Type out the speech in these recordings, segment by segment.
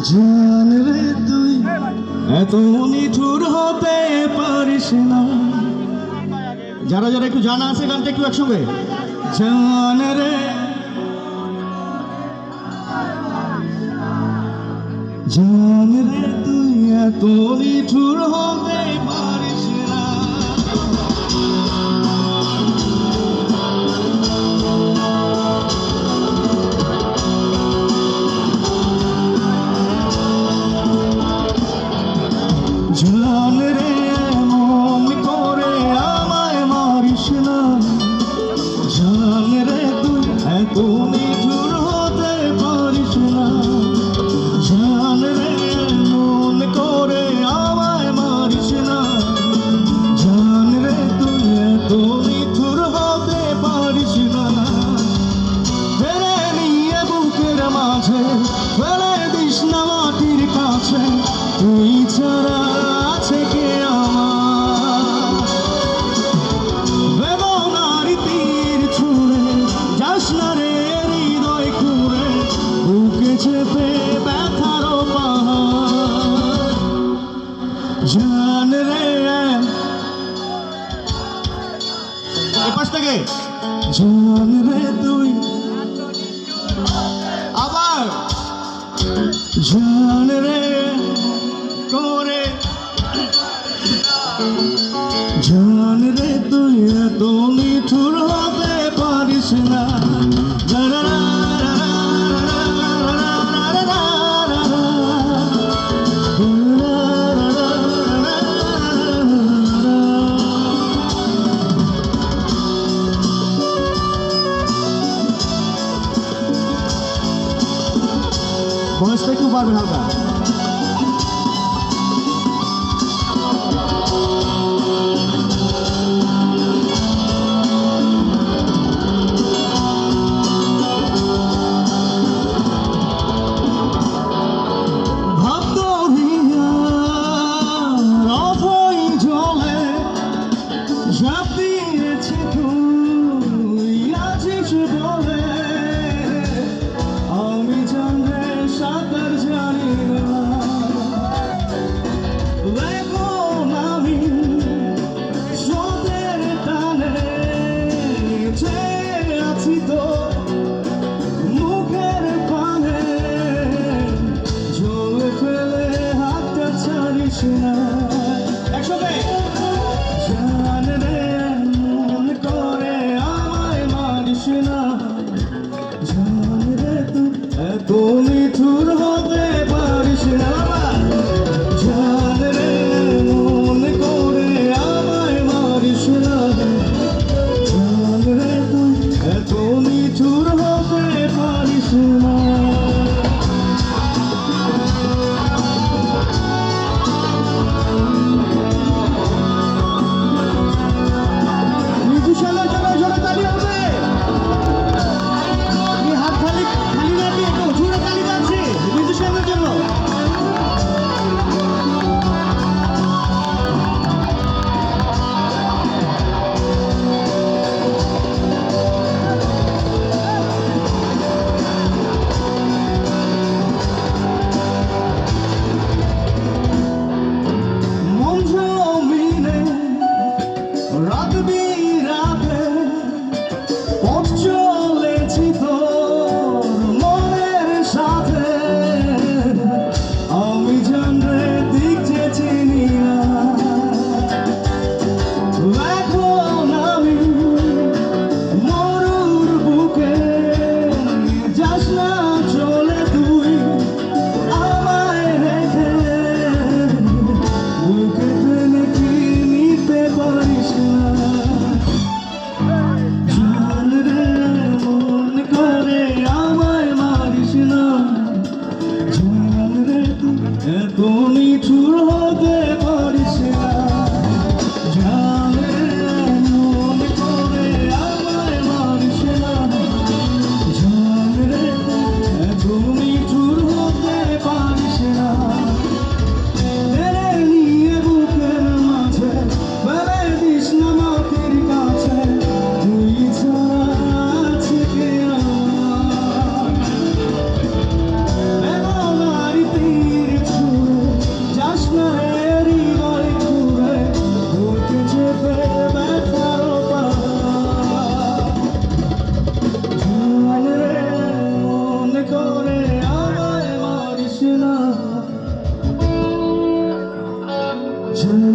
জান রে তুই এত নিঠুর হতে পারিস না। যারা যারা একটু জানা আছে গানটা একটু একসঙ্গে। জান রে জান রে তুই এত নিঠুর হতে পারিস না। জান রে মন করে আমায় মারিস না। জান রে তুই এত নিঠুর হতে পারিস না। জান রে মন করে আমায় মারিস না। জান রে তুই এত নিঠুর হতে পারিস না। ফেলে নিয়ে বুকের মাঝে ফেলে দিস না মাটির কাছে। তুই ছাড়া আছে কে আমার? বেদনার তীর ছুঁড়ে যাস না রে হৃদয় খুঁড়ে। বুকে চেপে ব্যথার পাহাড়। জান রে এপাশ থেকে জান রে তুই আবার জান রে করে জান রে তুই এত নিঠুর হতে পারিস না। ভয়েসটা একটু পারবেন হালকা। ঝাঁপিয়েছি তুই আছিস বলে আমি জানলে সাঁতার জানি না।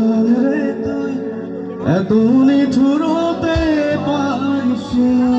জান রে তুই এত নিঠুর হতে পারিস না।